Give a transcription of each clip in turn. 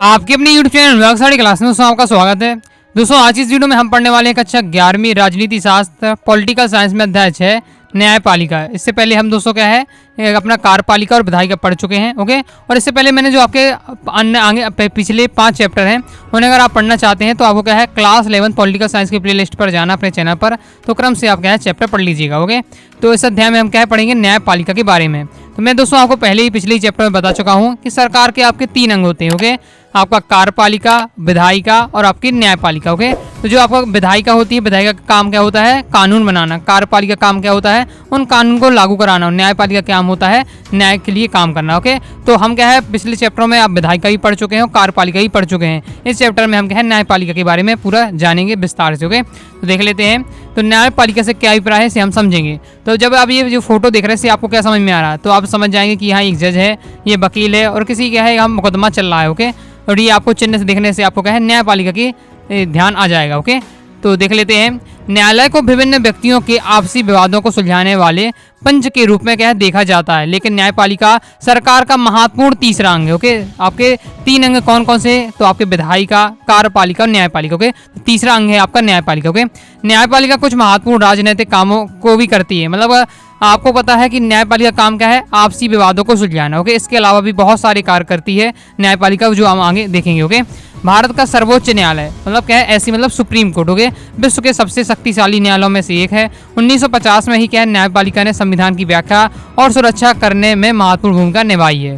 आपके अपने YouTube channel अनुराग sari class में दोस्तों आपका स्वागत है। दोस्तों आज इस वीडियो में हम पढ़ने वाले हैं कक्षा 11वीं राजनीति शास्त्र पॉलिटिकल साइंस में अध्याय 6 न्यायपालिका। इससे पहले हम दोस्तों क्या है अपना कार्यपालिका और विधायिका पढ़ चुके हैं। ओके, और इससे पहले मैंने जो आपके अन्य आगे पिछले 5 चैप्टर हैं उन्हें अगर आप पढ़ना चाहते हैं तो आपको क्या है क्लास 11 पॉलिटिकल साइंस की प्लेलिस्ट पर जाना अपने चैनल पर, तो क्रम से आप क्या है चैप्टर पढ़ लीजिएगा। ओके, तो इस अध्याय में हम क्या है पढ़ेंगे न्यायपालिका के बारे में। तो मैं दोस्तों आपको पहले ही पिछले चैप्टर में बता चुका हूँ कि सरकार के आपके 3 अंग होते हैं। ओके, आपका कार्यपालिका, विधायिका और आपकी न्यायपालिका। ओके, तो जो आपका विधायिका होती है, विधायिका का काम क्या होता है कानून बनाना, कार्यपालिका का काम क्या होता है उन कानून को लागू कराना, और न्यायपालिका का काम होता है न्याय के लिए काम करना। ओके, तो हम क्या है पिछले चैप्टरों में आप विधायिका भी पढ़ चुके हैं और कार्यपालिका भी पढ़ चुके हैं। इस चैप्टर में हम क्या है न्यायपालिका के बारे में पूरा जानेंगे विस्तार से। ओके, तो देख लेते हैं तो न्यायपालिका से क्या अभिप्राय है इसे हम समझेंगे। तो जब आप ये जो फोटो देख रहे हैं इससे आपको क्या समझ में आ रहा है, तो आप समझ जाएंगे कि यहाँ एक जज है, ये वकील है और किसी क्या है यहाँ मुकदमा चल रहा है। ओके, और ये आपको चिन्ह से देखने से आपको क्या है न्यायपालिका की ध्यान आ जाएगा। ओके, तो देख लेते हैं न्यायालय को विभिन्न व्यक्तियों के आपसी विवादों को सुलझाने वाले पंच के रूप में क्या है देखा जाता है, लेकिन न्यायपालिका सरकार का महत्वपूर्ण तीसरा अंग है। ओके, आपके 3 अंग कौन कौन से, तो आपके विधायिका, कार्यपालिका और न्यायपालिका। ओके, तो तीसरा अंग है आपका न्यायपालिका। ओके, न्यायपालिका कुछ महत्वपूर्ण राजनीतिक कामों को भी करती है, मतलब आपको पता है कि न्यायपालिका का काम क्या है आपसी विवादों को सुलझाना। ओके, इसके अलावा भी बहुत सारे कार्य करती है न्यायपालिका जो हम आगे देखेंगे। ओके, भारत का सर्वोच्च न्यायालय मतलब क्या है ऐसी मतलब सुप्रीम कोर्ट। ओके, विश्व के सबसे शक्तिशाली न्यायालयों में से एक है। 1950 में ही क्या है न्यायपालिका ने संविधान की व्याख्या और सुरक्षा करने में महत्वपूर्ण भूमिका निभाई है।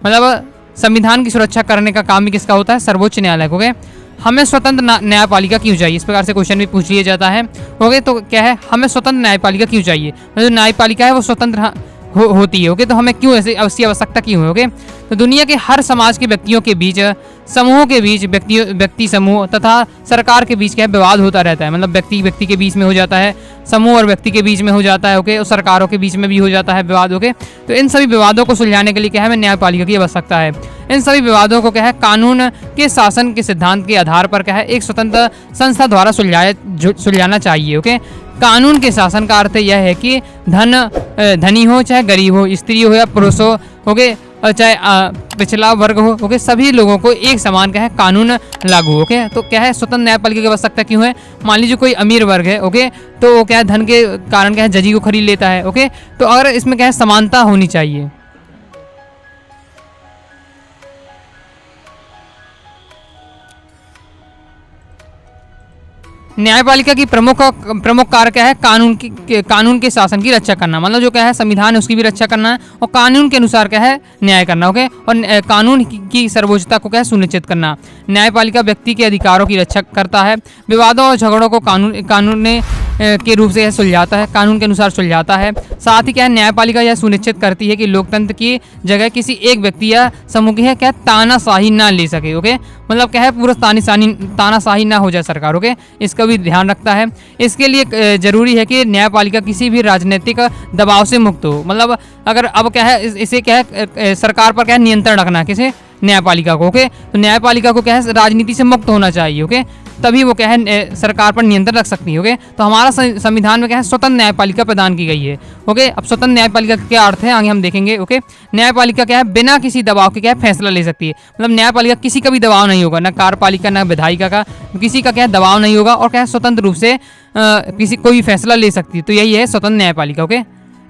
मतलब संविधान की सुरक्षा करने का काम भी किसका होता है सर्वोच्च न्यायालय। ओके, हमें स्वतंत्र न्यायपालिका क्यों चाहिए, इस प्रकार से क्वेश्चन भी पूछ लिया जाता है। ओके, तो क्या है हमें स्वतंत्र न्यायपालिका क्यों चाहिए, मतलब न्यायपालिका है वो स्वतंत्र होती है। ओके, तो हमें क्यों ऐसी आवश्यकता क्यों है। ओके, तो दुनिया के हर समाज के व्यक्तियों के बीच, समूहों के बीच, व्यक्ति समूह तथा सरकार के बीच क्या है विवाद होता रहता है, मतलब व्यक्ति के बीच में हो जाता है, समूह और व्यक्ति के बीच में हो जाता है। ओके, और सरकारों के बीच में भी हो जाता है विवाद। ओके, तो इन सभी विवादों को सुलझाने के लिए क्या है हमें न्यायपालिका की आवश्यकता है। इन सभी विवादों को क्या है कानून के शासन के सिद्धांत के आधार पर क्या है एक स्वतंत्र संस्था द्वारा सुलझाना चाहिए। ओके, कानून के शासन का अर्थ यह है कि धनी हो चाहे गरीब हो, स्त्री हो या पुरुष हो, ओके, और चाहे पिछड़ा वर्ग हो, ओके, सभी लोगों को एक समान क्या है कानून लागू हो। ओके, तो क्या है स्वतंत्र न्यायपालिका की आवश्यकता क्यों है। मान लीजिए कोई अमीर वर्ग है, ओके, तो वो क्या है धन के कारण क्या है जजी को खरीद लेता है। ओके, तो अगर इसमें क्या है समानता होनी चाहिए। न्यायपालिका की प्रमुख कार्य क्या है कानून के शासन की रक्षा करना, मतलब जो क्या है संविधान है उसकी भी रक्षा करना है और कानून के अनुसार क्या है न्याय करना। ओके, और कानून की सर्वोच्चता को क्या है सुनिश्चित करना। न्यायपालिका व्यक्ति के अधिकारों की रक्षा करता है, विवादों और झगड़ों को कानून के रूप से सुलझाता है, कानून के अनुसार सुलझाता है। साथ ही क्या है न्यायपालिका यह सुनिश्चित करती है कि लोकतंत्र की जगह किसी एक व्यक्ति या समूह की है क्या तानाशाही ना ले सके। ओके, मतलब क्या है पूरा तानाशाही ना हो जाए सरकार। ओके, इसका भी ध्यान रखता है। इसके लिए जरूरी है कि न्यायपालिका किसी भी राजनीतिक दबाव से मुक्त हो, मतलब अगर अब क्या है इसे क्या है सरकार पर क्या है नियंत्रण रखना है किसे न्यायपालिका को। ओके, तो न्यायपालिका को क्या है राजनीति से मुक्त होना चाहिए। ओके, तभी वो क्या है सरकार पर नियंत्रण रख सकती है। ओके, तो हमारा संविधान में क्या है स्वतंत्र न्यायपालिका प्रदान की गई है। ओके, अब स्वतंत्र न्यायपालिका का क्या अर्थ है आगे हम देखेंगे। ओके, न्यायपालिका क्या है बिना किसी दबाव के क्या है फैसला ले सकती है, मतलब न्यायपालिका किसी का भी दबाव नहीं होगा, ना कार्यपालिका ना विधायिका का, किसी का क्या है दबाव नहीं होगा और क्या है स्वतंत्र रूप से किसी कोई फैसला ले सकती है। तो यही है स्वतंत्र न्यायपालिका। ओके,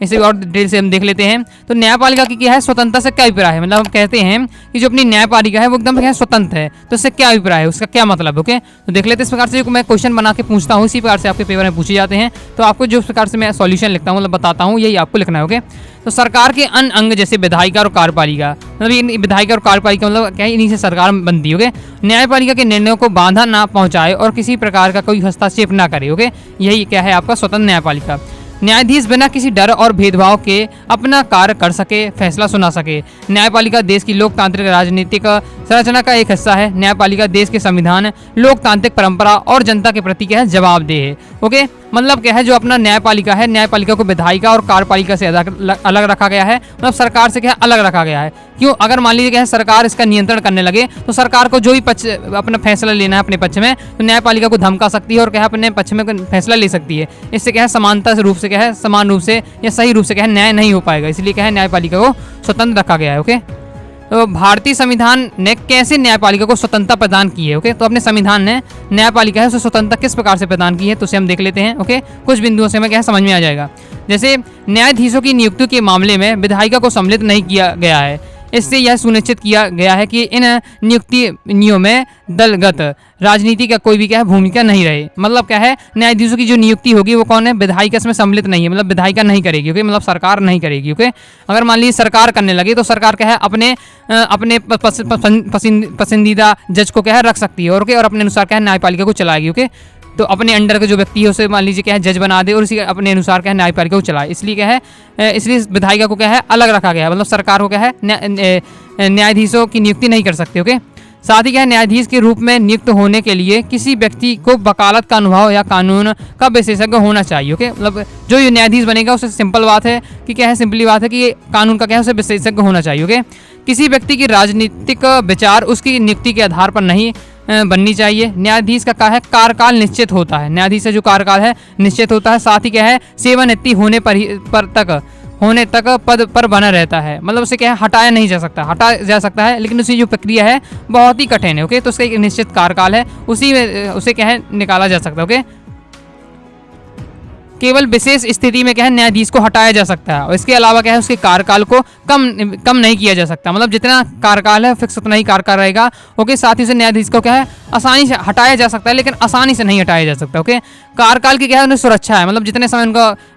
इसे और डिटेल से हम देख लेते हैं। तो न्यायपालिका की क्या है स्वतंत्रता से क्या अभिप्राय है, मतलब हम कहते हैं कि जो अपनी न्यायपालिका है वो एकदम क्या है स्वतंत्र है, तो इससे क्या अभिप्राय है उसका क्या मतलब। ओके, तो देख लेते हैं। इस प्रकार से मैं क्वेश्चन बना के पूछता हूँ, इसी प्रकार से आपके पेपर में पूछे जाते हैं। तो आपको जो प्रकार से मैं सॉल्यूशन लिखता हूँ मतलब बताता हूँ यही आपको लिखना है। ओके, तो सरकार के अन्य अंग जैसे विधायिका और कार्यपालिका, मतलब विधायिका और कार्यपालिका मतलब क्या है इन्हीं से सरकार बनती है। ओके, न्यायपालिका के निर्णयों को बाधा ना पहुंचाए और किसी प्रकार का कोई हस्तक्षेप ना करे। ओके, यही क्या है आपका स्वतंत्र न्यायपालिका। न्यायाधीश बिना किसी डर और भेदभाव के अपना कार्य कर सके, फैसला सुना सके। न्यायपालिका देश की लोकतांत्रिक राजनीतिक संरचना का एक हिस्सा है। न्यायपालिका देश के संविधान, लोकतांत्रिक परंपरा और जनता के प्रति क्या है जवाबदेह है। ओके, मतलब क्या है जो अपना न्यायपालिका है, न्यायपालिका को विधायिका और कार्यपालिका से अलग रखा गया है, मतलब सरकार से क्या है अलग रखा गया है। क्यों, अगर मान लीजिए क्या है सरकार इसका नियंत्रण करने लगे तो सरकार को जो भी पक्ष अपना फैसला लेना है अपने पक्ष में, तो न्यायपालिका को धमका सकती है और क्या है अपने पक्ष में फैसला ले सकती है। इससे क्या है समानता रूप से क्या है समान रूप से या सही रूप से क्या है न्याय नहीं हो पाएगा, इसलिए क्या है न्यायपालिका को स्वतंत्र रखा गया है। ओके, तो भारतीय संविधान ने कैसे न्यायपालिका को स्वतंत्रता प्रदान की है। ओके, तो अपने संविधान ने न्यायपालिका है उसे स्वतंत्रता किस प्रकार से प्रदान की है, तो उसे हम देख लेते हैं। ओके, कुछ बिंदुओं से हमें क्या समझ में आ जाएगा। जैसे न्यायाधीशों की नियुक्ति के मामले में विधायिका को सम्मिलित नहीं किया गया है। इससे यह सुनिश्चित किया गया है कि इन नियुक्तियों में दलगत राजनीति का कोई भी क्या है भूमिका नहीं रहे। मतलब क्या है, न्यायाधीशों की जो नियुक्ति होगी वो कौन है, विधायिका इसमें सम्मिलित नहीं है, मतलब विधायिका नहीं करेगी। ओके, मतलब सरकार नहीं करेगी। ओके, अगर मान लीजिए सरकार करने लगे तो सरकार क्या है अपने पसंदीदा जज को क्या है रख सकती है और अपने अनुसार क्या है न्यायपालिका को चलाएगी। ओके, तो अपने अंडर का जो व्यक्ति है उसे मान लीजिए क्या है जज बना दे और उसी अपने अनुसार क्या है न्यायपालिका को चलाए। इसलिए क्या है इसलिए विधायिका को क्या है अलग रखा गया है, मतलब सरकार को क्या है न्यायाधीशों की नियुक्ति नहीं कर सकते। ओके, साथ ही क्या है न्यायाधीश के रूप में नियुक्त होने के लिए किसी व्यक्ति को वकालत का अनुभव या कानून का विशेषज्ञ होना चाहिए। ओके, मतलब जो ये न्यायाधीश बनेगा उसे सिंपल बात है कि क्या है, सिंपली बात है कि ये कानून का क्या है उसे विशेषज्ञ होना चाहिए। ओके, किसी व्यक्ति की राजनीतिक विचार उसकी नियुक्ति के आधार पर नहीं बननी चाहिए। न्यायाधीश का क्या है कार्यकाल निश्चित होता है, न्यायाधीश का जो कार्यकाल है निश्चित होता है। साथ ही क्या है सेवानिवृत्ति होने तक पद पर बना रहता है, मतलब उसे क्या है हटाया नहीं जा सकता, हटाया जा सकता है लेकिन उसकी जो प्रक्रिया है बहुत ही कठिन है। ओके, तो उसका एक निश्चित कार्यकाल है, उसी में उसे क्या है निकाला जा सकता है। ओके, केवल विशेष स्थिति में क्या है न्यायाधीश को हटाया जा सकता है और इसके अलावा क्या है उसके कार्यकाल को कम नहीं किया जा सकता, मतलब जितना कार्यकाल है फिक्स उतना ही कार्यकाल रहेगा। ओके, साथ ही से न्यायाधीश को क्या है आसानी से हटाया जा सकता है लेकिन आसानी से नहीं हटाया जा सकता। ओके, कार्यकाल की क्या है उन्हें सुरक्षा है, मतलब जितने समय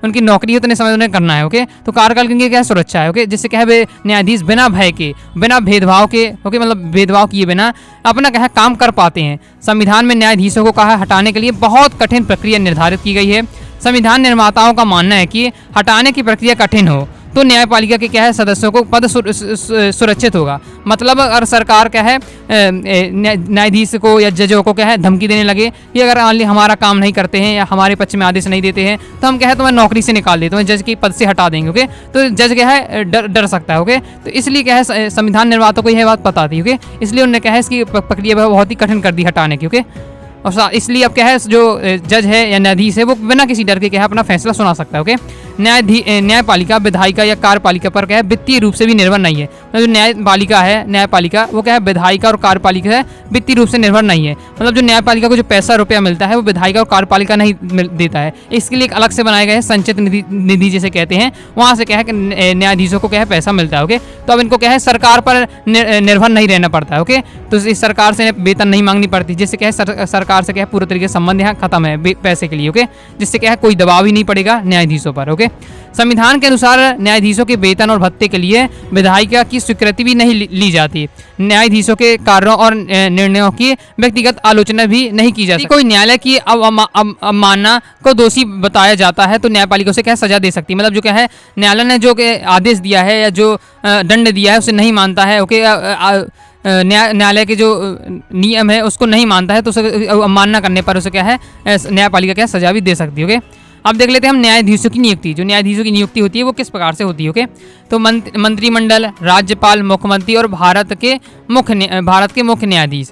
उनकी नौकरी है उतने समय उन्हें करना है। ओके, तो कार्यकाल की क्या है सुरक्षा है। ओके, जिससे क्या है न्यायाधीश बिना भय के बिना भेदभाव के ओके मतलब भेदभाव किए बिना अपना क्या है काम कर पाते हैं। संविधान में न्यायाधीशों को कहा हटाने के लिए बहुत कठिन प्रक्रिया निर्धारित की गई है। संविधान निर्माताओं का मानना है कि हटाने की प्रक्रिया कठिन हो तो न्यायपालिका के क्या है सदस्यों को पद सुरक्षित होगा। मतलब अगर सरकार क्या है न्यायाधीश को या जजों को क्या है धमकी देने लगे कि अगर हमारा काम नहीं करते हैं या हमारे पक्ष में आदेश नहीं देते हैं तो हम क्या है तुम्हें नौकरी से निकाल देते हैं, जज के पद से हटा देंगे। ओके, तो जज क्या है डर सकता है। ओके, तो इसलिए क्या है संविधान निर्माताओं को यह बात पता थी। ओके, इसलिए उन्होंने क्या है इसकी प्रक्रिया बहुत ही कठिन कर दी हटाने की। ओके, और इसलिए अब क्या है जो जज है या न्यायाधीश है वो बिना किसी डर के क्या है अपना फैसला सुना सकता है। ओके, न्यायपालिका विधायिका या कार्यपालिका पर क्या है वित्तीय रूप से भी निर्भर नहीं है। जो न्यायपालिका वो क्या है विधायिका और कार्यपालिका है वित्तीय रूप से निर्भर नहीं है, मतलब जो न्यायपालिका को जो पैसा रुपया मिलता है वो विधायिका और कार्यपालिका नहीं देता है। इसके लिए एक अलग से बनाए गए संचित निधि जिसे कहते हैं, वहाँ से क्या है न्यायाधीशों को क्या है पैसा मिलता है। ओके, तो अब इनको क्या है सरकार पर निर्भर नहीं रहना पड़ता है। ओके, तो इस सरकार से वेतन नहीं मांगनी पड़ती, जिससे क्या है सरकार से क्या है पूरे तरीके से संबंध यहाँ खत्म है पैसे के लिए। ओके, जिससे क्या है कोई दबाव ही नहीं पड़ेगा न्यायाधीशों पर। ओके, संविधान के अनुसार न्यायाधीशों के वेतन और भत्ते के लिए विधायिका की स्वीकृति भी नहीं ली जाती। न्यायाधीशों के कार्यों और निर्णयों की व्यक्तिगत आलोचना भी नहीं की जाती। कोई न्यायालय की अवमानना को दोषी बताया जाता है तो न्यायपालिका उसे क्या सजा दे सकती है। मतलब जो क्या है न्यायालय ने जो आदेश दिया है या जो दंड दिया है उसे नहीं मानता है। ओके, न्यायालय के जो नियम है उसको नहीं मानता है तो उसे अवमानना करने पर उसे क्या है न्यायपालिका क्या सजा भी दे सकती है। ओके, अब देख लेते हैं हम न्यायाधीशों की नियुक्ति। जो न्यायाधीशों की नियुक्ति होती है वो किस प्रकार से होती है। ओके, तो मंत्रिमंडल, राज्यपाल, मुख्यमंत्री और भारत के मुख्य न्यायाधीश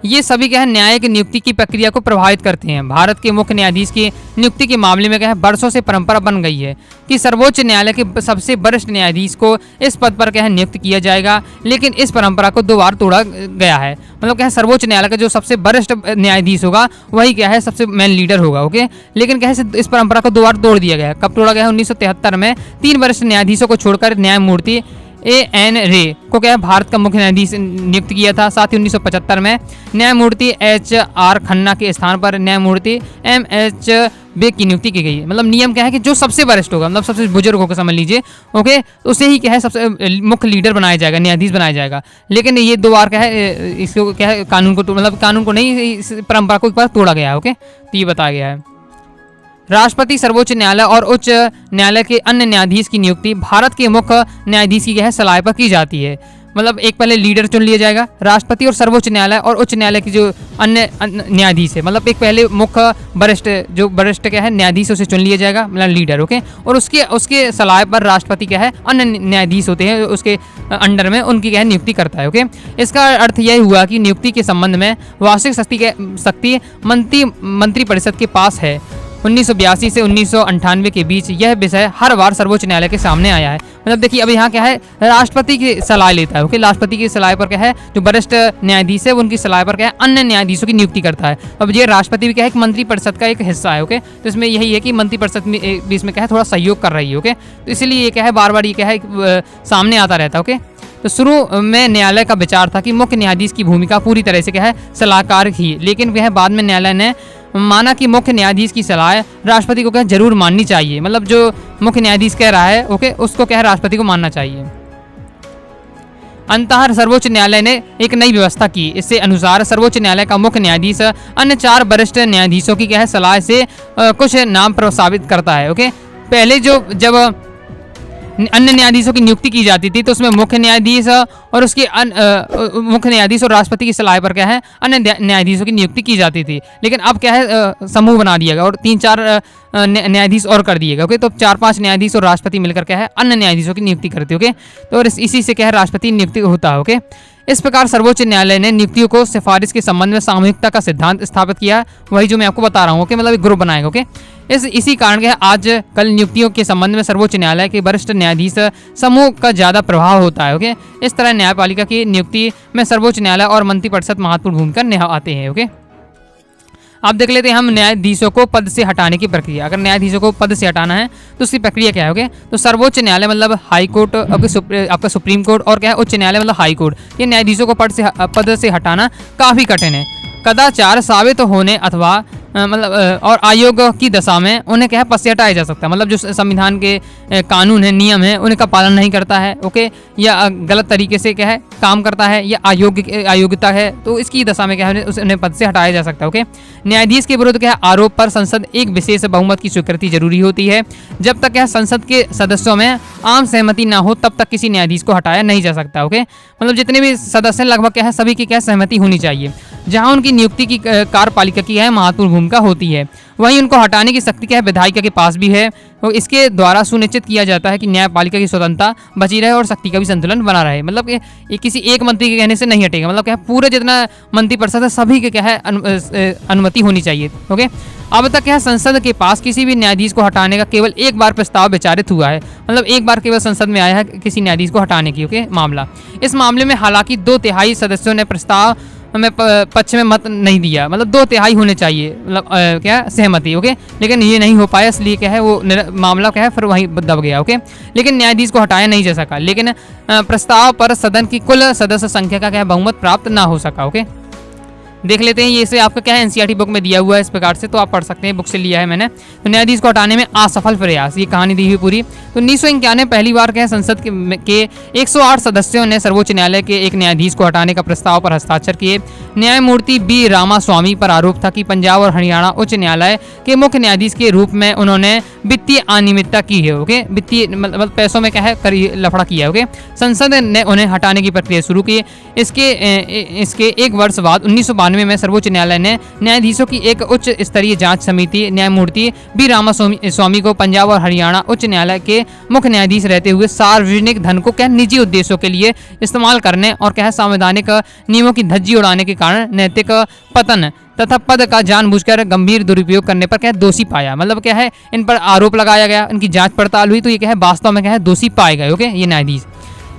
ये सभी क्या है न्याय की नियुक्ति की प्रक्रिया को प्रभावित करते हैं। भारत के मुख्य न्यायाधीश की नियुक्ति के मामले में क्या है वर्षों से परंपरा बन गई है कि सर्वोच्च न्यायालय के सबसे वरिष्ठ न्यायाधीश को इस पद पर क्या है नियुक्त किया जाएगा, लेकिन इस परंपरा को 2 बार तोड़ा गया है। मतलब क्या है सर्वोच्च न्यायालय का जो सबसे वरिष्ठ न्यायाधीश होगा वही क्या है सबसे मेन लीडर होगा। ओके, लेकिन क्या है इस परंपरा को 2 बार तोड़ दिया गया है। कब तोड़ा गया है 1973 में 3 वरिष्ठ न्यायाधीशों को छोड़कर न्यायमूर्ति A.N. रे को क्या है भारत का मुख्य न्यायाधीश नियुक्त किया था। साथ ही 1975 में न्यायमूर्ति H.R. खन्ना के स्थान पर न्यायमूर्ति M.H. बेग की नियुक्ति की गई है। मतलब नियम क्या है कि जो सबसे वरिष्ठ होगा मतलब सबसे बुजुर्ग होगा समझ लीजिए। ओके, तो उसे ही क्या है सबसे मुख्य लीडर बनाया जाएगा, न्यायाधीश बनाया जाएगा। लेकिन ये 2 बार क्या है इसको क्या है कानून को नहीं इस परंपरा को एक बार तोड़ा गया है। ओके, तो ये बताया गया है। राष्ट्रपति, सर्वोच्च न्यायालय और उच्च न्यायालय के अन्य न्यायाधीश की नियुक्ति भारत के मुख्य न्यायाधीश की है सलाह पर की जाती है। मतलब एक पहले लीडर चुन लिया जाएगा, राष्ट्रपति और सर्वोच्च न्यायालय और उच्च न्यायालय की जो अन्य न्यायाधीश है, मतलब एक पहले मुख्य वरिष्ठ क्या है न्यायाधीश उसे चुन लिया जाएगा मतलब लीडर। ओके, और उसके सलाह पर राष्ट्रपति क्या है अन्य न्यायाधीश होते हैं उसके अंडर में उनकी क्या है नियुक्ति करता है। ओके, इसका अर्थ यह हुआ कि नियुक्ति के संबंध में वास्तविक शक्ति मंत्रिपरिषद के पास है 1982 से 1998 के बीच यह विषय हर बार सर्वोच्च न्यायालय के सामने आया है। मतलब देखिए अब यहाँ क्या है, राष्ट्रपति की सलाह लेता है, ओके, राष्ट्रपति की सलाह पर क्या है, जो वरिष्ठ न्यायाधीश है वो उनकी सलाह पर क्या है, अन्य न्यायाधीशों की नियुक्ति करता है। अब ये राष्ट्रपति भी क्या है, एक मंत्रिपरिषद का एक हिस्सा है, ओके। तो इसमें यही है कि मंत्रिपरिषद में बीच में क्या है, थोड़ा सहयोग कर रही है, ओके। तो इसीलिए ये क्या है, बार बार ये क्या है, सामने आता रहता है, ओके। तो शुरू में न्यायालय का विचार था कि मुख्य न्यायाधीश की भूमिका पूरी तरह से क्या है, सलाहकार ही, लेकिन वह बाद में न्यायालय ने माना कि मुख्य न्यायाधीश की सलाह राष्ट्रपति को क्या जरूर माननी चाहिए। मतलब जो मुख्य न्यायाधीश कह रहा है, ओके, उसको क्या है, राष्ट्रपति को मानना चाहिए। अंततः सर्वोच्च न्यायालय ने एक नई व्यवस्था की। इससे अनुसार सर्वोच्च न्यायालय का मुख्य न्यायाधीश अन्य 4 वरिष्ठ न्यायाधीशों की क्या है, सलाह से कुछ नाम प्रस्तावित करता है, ओके। पहले जब अन्य न्यायाधीशों की नियुक्ति की जाती थी तो उसमें मुख्य न्यायाधीश और उसके मुख्य न्यायाधीश और राष्ट्रपति की सलाह पर क्या है, अन्य न्यायाधीशों की नियुक्ति की जाती थी। लेकिन अब क्या है, समूह बना दिया गया और 3-4 न्यायाधीश और कर दिए गए, ओके। तो 4-5 न्यायाधीश और राष्ट्रपति मिलकर क्या है, अन्य न्यायाधीशों की नियुक्ति करते, ओके। तो इसी से क्या है, राष्ट्रपति नियुक्ति होता है, ओके। इस प्रकार सर्वोच्च न्यायालय ने नियुक्तियों को सिफारिश के संबंध में सामूहिकता का सिद्धांत स्थापित किया, वही जो मैं आपको बता रहा हूँ, ओके। मतलब एक ग्रुप बनाएगा, ओके। इसी कारण के आज कल नियुक्तियों के संबंध में सर्वोच्च न्यायालय के वरिष्ठ न्यायाधीश समूह का ज़्यादा प्रभाव होता है, ओके। इस तरह न्यायपालिका की नियुक्ति में सर्वोच्च न्यायालय और मंत्रिपरिषद महत्वपूर्ण भूमिका निभाते हैं, ओके। अब देख लेते हैं हम न्यायाधीशों को पद से हटाने की प्रक्रिया। अगर न्यायाधीशों को पद से हटाना है तो उसकी प्रक्रिया क्या है, ओके। तो सर्वोच्च न्यायालय मतलब हाई कोर्ट, आपका सुप्रीम कोर्ट, और क्या है, उच्च न्यायालय मतलब हाई कोर्ट, ये न्यायाधीशों को पद से हटाना काफ़ी कठिन है। कदाचार साबित होने अथवा मतलब और आयोग की दशा में उन्हें क्या है, पद से हटाया जा सकता है। मतलब जो संविधान के कानून है, नियम है, उनका पालन नहीं करता है, ओके, या गलत तरीके से क्या है काम करता है, या अयोग्यता है, तो इसकी दशा में क्या है, उन्हें पद से हटाया जा सकता है, ओके। न्यायाधीश के विरुद्ध क्या है, आरोप पर संसद एक विशेष बहुमत की स्वीकृति जरूरी होती है। जब तक क्या संसद के सदस्यों में आम सहमति ना हो तब तक किसी न्यायाधीश को हटाया नहीं जा सकता, ओके। मतलब जितने भी सदस्य लगभग क्या है, सभी की क्या सहमति होनी चाहिए। जहां उनकी नियुक्ति की कार्यपालिका की है महत्वपूर्ण भूमिका होती है, वहीं उनको हटाने की शक्ति क्या है, विधायिका के पास भी है। तो इसके द्वारा सुनिश्चित किया जाता है कि न्यायपालिका की स्वतंत्रता बची रहे और शक्ति का भी संतुलन बना रहे। मतलब ये किसी एक मंत्री के कहने से नहीं हटेगा। मतलब क्या है, पूरे जितना मंत्रिपरिषद है सभी के क्या है अनुमति होनी चाहिए, ओके। अब तक क्या है, संसद के पास किसी भी न्यायाधीश को हटाने का केवल एक बार प्रस्ताव विचारित हुआ है। मतलब एक बार केवल संसद में आया है किसी न्यायाधीश को हटाने की, ओके, मामला। इस मामले में हालांकि 2/3 सदस्यों ने प्रस्ताव में पक्ष में मत नहीं दिया। मतलब 2/3 होने चाहिए, मतलब क्या सहमति, ओके। लेकिन ये नहीं हो पाया, इसलिए क्या है वो मामला क्या है फिर वहीं दब गया, ओके। लेकिन न्यायाधीश को हटाया नहीं जा सका। लेकिन प्रस्ताव पर सदन की कुल सदस्य संख्या का क्या है, बहुमत प्राप्त ना हो सका, ओके। देख लेते हैं ये इसे आपका क्या है, एनसीईआरटी बुक में दिया हुआ है इस प्रकार से, तो आप पढ़ सकते हैं, बुक से लिया है मैंने। तो न्यायाधीश को हटाने में असफल प्रयास, ये कहानी दी हुई पूरी। तो 1991 पहली बार क्या है, संसद के 108 सदस्यों ने सर्वोच्च न्यायालय के एक न्यायाधीश को हटाने का प्रस्ताव पर हस्ताक्षर किए। न्यायमूर्ति बी रामास्वामी पर आरोप था कि पंजाब और हरियाणा उच्च न्यायालय के मुख्य न्यायाधीश के रूप में उन्होंने वित्तीय अनियमितता की है, ओके। वित्तीय मतलब पैसों में क्या है लफड़ा किया, ओके। संसद ने उन्हें हटाने की प्रक्रिया शुरू की। इसके एक वर्ष बाद 1992 में सर्वोच्च न्यायालय ने न्यायाधीशों की एक उच्च स्तरीय जांच समिति न्यायमूर्ति बी रामास्वामी को पंजाब और हरियाणा उच्च न्यायालय के मुख्य न्यायाधीश रहते हुए सार्वजनिक धन को क्या निजी उद्देश्यों के लिए इस्तेमाल करने और क्या संवैधानिक नियमों की धज्जी उड़ाने के कारण नैतिक पतन तथा पद का जानबूझकर गंभीर दुरुपयोग करने पर क्या दोषी पाया। मतलब क्या है, इन पर आरोप लगाया गया, इनकी जांच पड़ताल हुई, तो ये क्या है वास्तव में क्या है दोषी पाए गए, ओके, ये न्यायाधीश।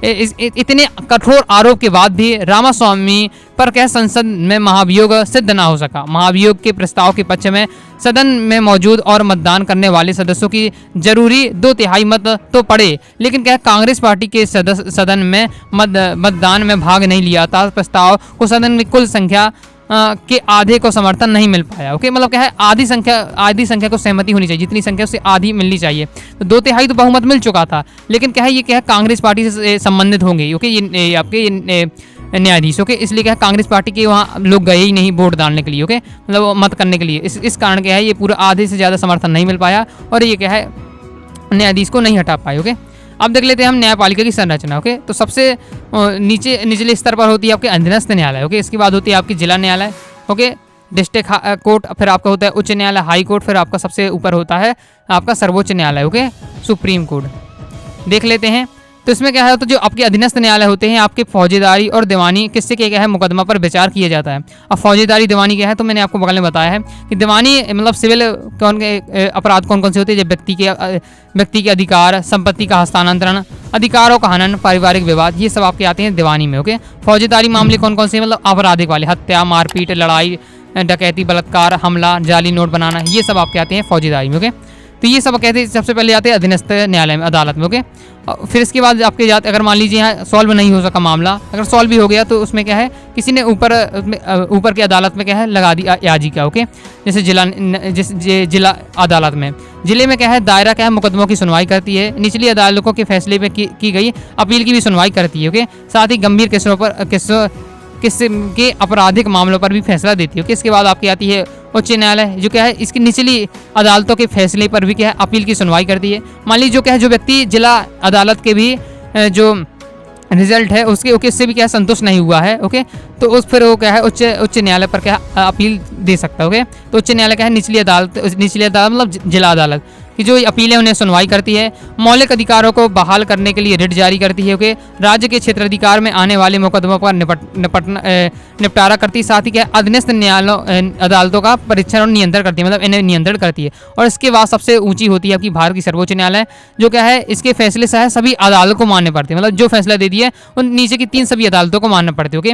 इतने कठोर आरोप के बाद भी रामास्वामी पर क्या संसद में महाभियोग सिद्ध ना हो सका। महाभियोग के प्रस्ताव के पक्ष में सदन में मौजूद और मतदान करने वाले सदस्यों की जरूरी 2/3 मत तो पड़े, लेकिन क्या कांग्रेस पार्टी के सदस्य सदन में मतदान में भाग नहीं लिया था। प्रस्ताव को सदन में कुल संख्या के आधे को समर्थन नहीं मिल पाया, ओके। मतलब क्या है, आधी संख्या को सहमति होनी चाहिए, जितनी संख्या उससे आधी मिलनी चाहिए। तो 2/3 तो बहुमत मिल चुका था, लेकिन क्या है ये क्या है कांग्रेस पार्टी से संबंधित होंगे, ओके, ये आपके न्यायाधीश, ओके। इसलिए क्या है कांग्रेस पार्टी के वहाँ लोग गए ही नहीं वोट डालने के लिए, ओके, मतलब मत करने के लिए। इस कारण क्या है ये पूरा आधे से ज़्यादा समर्थन नहीं मिल पाया और ये क्या है न्यायाधीश को नहीं हटा पाए, ओके। अब देख लेते हैं हम न्यायपालिका की संरचना, ओके। तो सबसे निचले स्तर पर होती है आपके अधीनस्थ न्यायालय, ओके। इसके बाद होती है आपकी जिला न्यायालय, ओके, डिस्ट्रिक्ट कोर्ट, फिर आपका होता है उच्च न्यायालय हाई कोर्ट, फिर आपका सबसे ऊपर होता है आपका सर्वोच्च न्यायालय, ओके, सुप्रीम कोर्ट। देख लेते हैं तो इसमें क्या है, तो जो आपके अधीनस्थ न्यायालय होते हैं, आपके फौजेदारी और दीवानी किससे क्या है, मुकदमा पर विचार किया जाता है। अब फौजेदारी दीवानी क्या है, तो मैंने आपको बगल में बताया है कि दीवानी मतलब सिविल कौन के अपराध कौन कौन से होते हैं, जब व्यक्ति के अधिकार, संपत्ति का हस्तांतरण, अधिकारों का हनन, पारिवारिक विवाद, ये सब आपके आते हैं दीवानी में। ओके, फौजेदारी मामले कौन कौन से, मतलब आपराधिक वाले, हत्या, मारपीट, लड़ाई, डकैती, बलात्कार, हमला, जाली नोट बनाना, ये सब आपके आते हैं फौजेदारी में। ओके, तो ये सब कहते हैं सबसे पहले आते हैं अधीनस्थ न्यायालय में, अदालत में। ओके, फिर इसके बाद आपके जाते, अगर मान लीजिए यहाँ सॉल्व नहीं हो सका मामला, अगर सॉल्व भी हो गया तो उसमें क्या है, किसी ने ऊपर की अदालत में क्या है लगा दी याचिका। ओके, जैसे जिला अदालत में, जिले में क्या है दायरा क्या है, मुकदमों की सुनवाई करती है। निचली अदालतों के फैसले पे की गई अपील की भी सुनवाई करती है। ओके, साथ ही गंभीर किस्म के आपराधिक मामलों पर भी फैसला देती है। ओके, इसके बाद आपकी आती है उच्च न्यायालय, जो क्या है इसकी निचली अदालतों के फैसले पर भी क्या है अपील की सुनवाई करती है। मान लीजिए जो क्या है, जो व्यक्ति जिला अदालत के भी जो रिजल्ट है उससे भी क्या है संतुष्ट नहीं हुआ है। ओके, तो फिर वो क्या है उच्च न्यायालय पर क्या अपील दे सकता है। ओके, तो उच्च न्यायालय क्या है निचली अदालत मतलब जिला अदालत कि जो अपीलें उन्हें सुनवाई करती है। मौलिक अधिकारों को बहाल करने के लिए रिट जारी करती है। ओके, राज्य के क्षेत्राधिकार में आने वाले मुकदमों पर निपटारा करती है। साथ ही क्या अधीनस्थ अदालतों का परीक्षण और नियंत्रण करती है, मतलब इन्हें नियंत्रण करती है। और इसके बाद सबसे ऊंची होती है आपकी भारत की सर्वोच्च न्यायालय, जो क्या है इसके फैसले से है सभी अदालतों को मानने पड़ते हैं, मतलब जो फैसला दे दिए उन नीचे की 3 सभी अदालतों को मानना पड़ते हैं। ओके,